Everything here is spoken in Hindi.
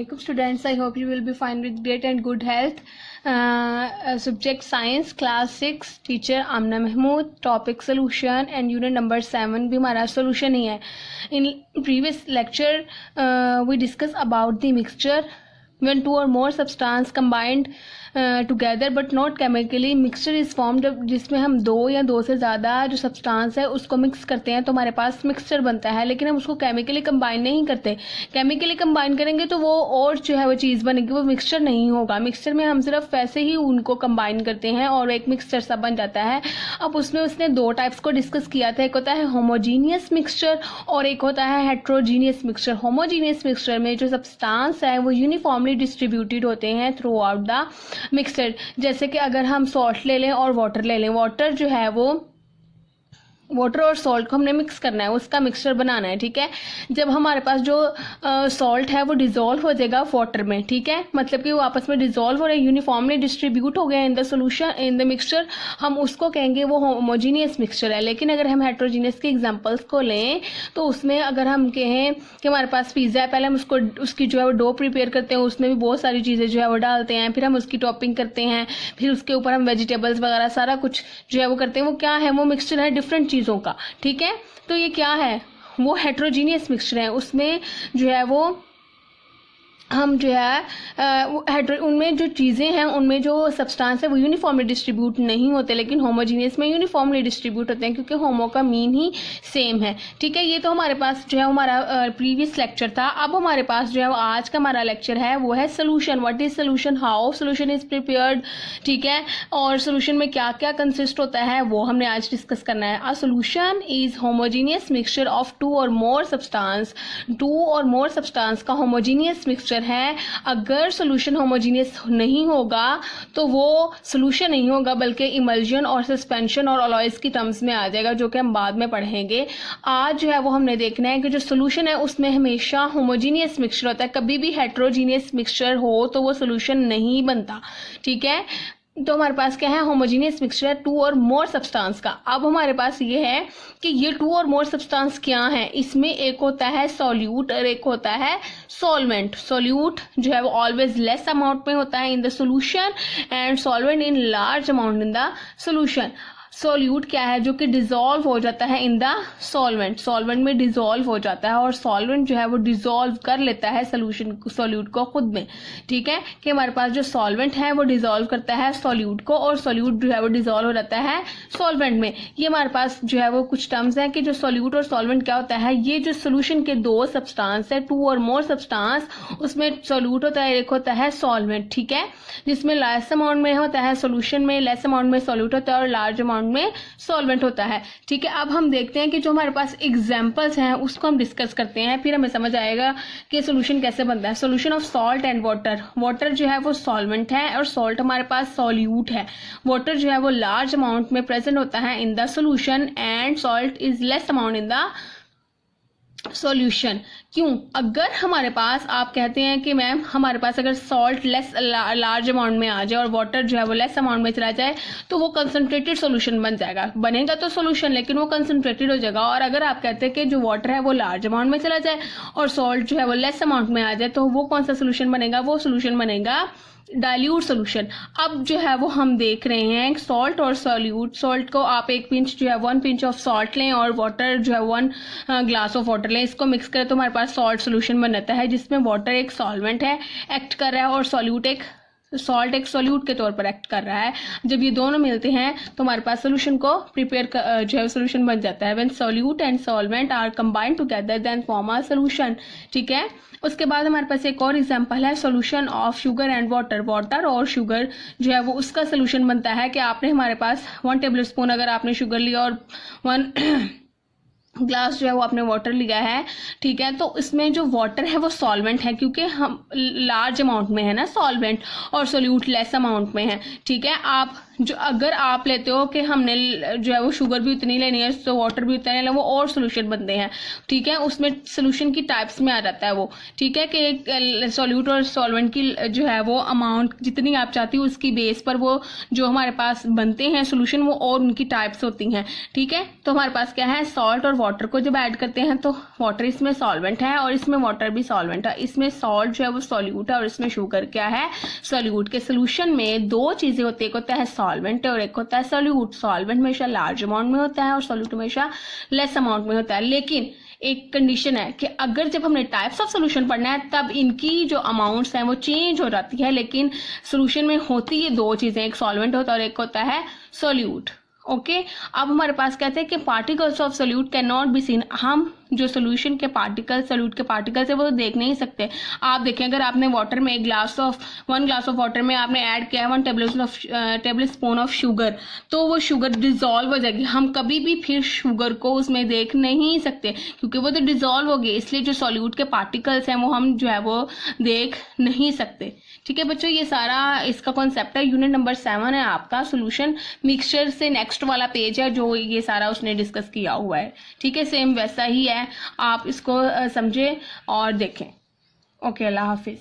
Assalamualaikum students, I hope you will be fine with great and good health. Subject Science Class 6, Teacher Amna Mahmood, Topic Solution and Unit number 7 भी हमारा solution ही है. In previous lecture we discussed about the mixture when two or more substance combined together but not chemically. Mixture is formed जिसमें हम दो या दो से ज़्यादा जो सब्सटेंस है उसको मिक्स करते हैं तो हमारे पास मिक्सचर बनता है, लेकिन हम उसको केमिकली कंबाइन नहीं करते. केमिकली कंबाइन करेंगे तो वो और जो है वो चीज़ बनेगी, वो मिक्सचर नहीं होगा. मिक्सचर में हम सिर्फ वैसे ही उनको कंबाइन करते हैं और एक मिक्सचर सा बन जाता है. अब उसमें उसने दो टाइप्स को डिस्कस किया था, एक होता है होमोजीनियस मिक्सचर और एक होता है हेट्रोजीनियस मिक्सचर. होमोजीनियस मिक्सचर में जो सब्सटेंस है वो यूनिफॉर्मली डिस्ट्रीब्यूटेड होते हैं थ्रू आउट द मिक्सचर. जैसे कि अगर हम सॉल्ट ले लें और वाटर ले लें, वाटर जो है वो वाटर और सॉल्ट को हमने मिक्स करना है, उसका मिक्सचर बनाना है. ठीक है, जब हमारे पास जो सॉल्ट है वो डिजोल्व हो जाएगा वाटर में. ठीक है, मतलब कि वो आपस में डिजोल्व हो रहे हैं, यूनिफॉर्मली डिस्ट्रीब्यूट हो गए in the solution in the mixture, हम उसको कहेंगे वो होमोजीनियस मिक्सचर है. लेकिन अगर हम हेट्रोजीनियस के एग्जांपल्स को लें तो उसमें अगर हम कहें कि हमारे पास पिज़्ज़ा है, पहले हम उसकी जो है वो डो प्रिपेयर करते हैं, उसमें भी बहुत सारी चीज़ें जो है वो डालते हैं, फिर हम उसकी टॉपिंग करते हैं, फिर उसके ऊपर हम वेजिटेबल्स वगैरह सारा कुछ जो है वो करते हैं. वो क्या है, वो मिक्सचर है डिफरेंट चीज़ों का. ठीक है, तो ये क्या है, वो हेट्रोजीनियस मिक्सचर है. उसमें जो है वो हम जो है उनमें जो चीज़ें हैं उनमें जो सब्सटेंस है वो यूनिफॉर्मली डिस्ट्रीब्यूट नहीं होते, लेकिन होमोजीनियस में यूनिफॉर्मली डिस्ट्रीब्यूट होते हैं क्योंकि होमो का मीन ही सेम है. ठीक है, ये तो हमारे पास जो है हमारा प्रीवियस लेक्चर था. अब हमारे पास जो है वो आज का हमारा लेक्चर है वो है solution. What is solution, how solution is prepared. ठीक है, और सोल्यूशन में क्या क्या कंसिस्ट होता है वो हमने आज डिस्कस करना है. A solution is homogeneous mixture of two or more substance. Two or more substance का होमोजीनियस मिक्सचर है. अगर सॉल्यूशन होमोजीनियस नहीं होगा तो वो सॉल्यूशन नहीं होगा बल्कि इमल्जन और सस्पेंशन और अलॉयज की टर्म्स में आ जाएगा, जो कि हम बाद में पढ़ेंगे. आज जो है वो हमने देखना है कि जो सॉल्यूशन है उसमें हमेशा होमोजीनियस मिक्सचर होता है. कभी भी हेट्रोजीनियस मिक्सचर हो तो वो सॉल्यूशन नहीं बनता. ठीक है, तो हमारे पास क्या है, होमोजीनियस मिक्सचर है टू और मोर सब्सटेंस का. अब हमारे पास ये है कि ये टू और मोर सब्सटेंस क्या है. इसमें एक होता है सॉल्यूट और एक होता है सॉल्वेंट. सॉल्यूट जो है वो ऑलवेज लेस अमाउंट में होता है in the solution and solvent in large amount in the solution. Solute क्या है, जो कि डिजोल्व हो जाता है इन द सॉल्वेंट. सॉल्वेंट में डिजोल्व हो जाता है और सॉल्वेंट जो है वो डिजोल्व कर लेता है सॉल्यूट को खुद में. ठीक है, कि हमारे पास जो सॉल्वेंट है वो डिजोल्व करता है सॉल्यूट को और सॉल्यूट जो है वो डिजोल्व हो जाता है सॉल्वेंट में. ये हमारे पास जो है वो कुछ टर्म्स हैं कि जो सॉल्यूट और सॉल्वेंट क्या होता है. ये जो सोल्यूशन के दो सब्सटेंस है, टू और मोर सब्सटेंस, उसमें सॉल्यूट होता है, एक होता है सॉल्वेंट. ठीक है, जिसमें लेस अमाउंट में होता है सोल्यूशन में, लेस अमाउंट में सॉल्यूट होता है और लार्ज अमाउंट में सॉल्वेंट होता है. ठीक है, अब हम देखते हैं कि जो हमारे पास एग्जांपल्स हैं उसको हम डिस्कस करते हैं, फिर हमें समझ आएगा कि सॉल्यूशन कैसे बनता है. Solution of salt and water. Water जो है वो सॉल्वेंट है और सॉल्ट हमारे पास सॉल्यूट है. वाटर जो है वो लार्ज अमाउंट में प्रेजेंट होता है in the solution and salt is less amount in the solution. क्यों, अगर हमारे पास आप कहते हैं कि मैम हमारे पास अगर सॉल्ट लेस लार्ज अमाउंट में आ जाए और वाटर जो है वो लेस अमाउंट में चला जाए तो वो कंसंट्रेटेड सॉल्यूशन बन जाएगा. बनेगा तो सॉल्यूशन लेकिन वो कंसंट्रेटेड हो जाएगा. और अगर आप कहते हैं कि जो वाटर है वो लार्ज अमाउंट में चला जाए और सॉल्ट जो है वो लेस अमाउंट में आ जाए तो वो कौन सा सॉल्यूशन बनेगा, वो सॉल्यूशन बनेगा डाइल्यूट सॉल्यूशन. अब जो है वो हम देख रहे हैं सॉल्ट और सॉल्यूट. सॉल्ट को आप एक पिंच जो है 1 पिंच ऑफ सॉल्ट लें और वाटर जो है 1 ग्लास ऑफ वाटर लें, इसको मिक्स करें तो हमारे पास सॉल्ट सॉल्यूशन बन जाता है, जिसमें वाटर एक सॉल्वेंट है एक्ट कर रहा है और सॉल्ट एक सॉल्यूट के तौर पर एक्ट कर रहा है. जब ये दोनों मिलते हैं तो हमारे पास सॉल्यूशन को प्रिपेयर जो है सॉल्यूशन बन जाता है. When solute and solvent are combined together then form a solution. ठीक है, उसके बाद हमारे पास एक और एग्जांपल है solution of sugar and water. Water और शुगर जो है वो उसका सॉल्यूशन बनता है कि आपने हमारे पास 1 टेबल स्पून अगर आपने शुगर लिया और 1 ग्लास जो है वो आपने वाटर लिया है. ठीक है, तो इसमें जो वाटर है वो सॉल्वेंट है क्योंकि हम लार्ज अमाउंट में है ना सॉल्वेंट, और सोल्यूट लेस अमाउंट में है. ठीक है, आप जो अगर आप लेते हो कि हमने जो है वो शुगर भी उतनी लेनी है तो वाटर भी उतना लेना, वो और सोल्यूशन बनते हैं, ठीक है। उसमें सोल्यूशन की टाइप्स में आ जाता है वो, ठीक है, कि सॉल्यूट और सॉल्वेंट की जो है वो अमाउंट जितनी आप चाहती हो उसकी बेस पर वो जो हमारे पास बनते हैं सोल्यूशन, वो और उनकी टाइप्स होती हैं, ठीक है। तो हमारे पास क्या है, सॉल्ट और वाटर को जब ऐड करते हैं तो वाटर इसमें सॉल्वेंट है और इसमें वाटर भी सॉल्वेंट है, इसमें सॉल्ट जो है वो सॉल्यूट है और इसमें शुगर क्या है, सॉल्यूट। के सोल्यूशन में दो चीजें होती है, एक होता है सॉल्वेंट और एक होता है सॉल्यूट। सॉल्वेंट हमेशा लार्ज अमाउंट में होता है और सॉल्यूट हमेशा लेस अमाउंट में होता है, लेकिन एक कंडीशन है कि अगर जब हमने टाइप्स ऑफ सोल्यूशन पढ़ना है तब इनकी जो अमाउंट्स हैं वो चेंज हो जाती है, लेकिन सोल्यूशन में होती है दो चीजें, एक सॉल्वेंट होता है और एक होता है सॉल्यूट। ओके अब हमारे पास कहते हैं कि particles of solute can not be seen. हम जो सोल्यूशन के पार्टिकल, सोल्यूट के पार्टिकल्स है वो देख नहीं सकते। आप देखें, अगर आपने वाटर में 1 ग्लास ऑफ वाटर में आपने ऐड किया है 1 टेबल स्पून ऑफ शुगर, तो वो शुगर डिजॉल्व हो जाएगी। हम कभी भी फिर शुगर को उसमें देख नहीं सकते क्योंकि वो तो डिजॉल्व हो गई, इसलिए जो सोल्यूट के पार्टिकल्स हैं वो हम जो है वो देख नहीं सकते। ठीक है बच्चों, ये सारा इसका कॉन्सेप्ट है। यूनिट नंबर 7 है आपका सोल्यूशन मिक्सचर से नेक्स्ट वाला पेज है जो ये सारा उसने डिस्कस किया हुआ है, ठीक है। सेम वैसा ही है, आप इसको समझे और देखें। ओके, अल्लाह हाफिज।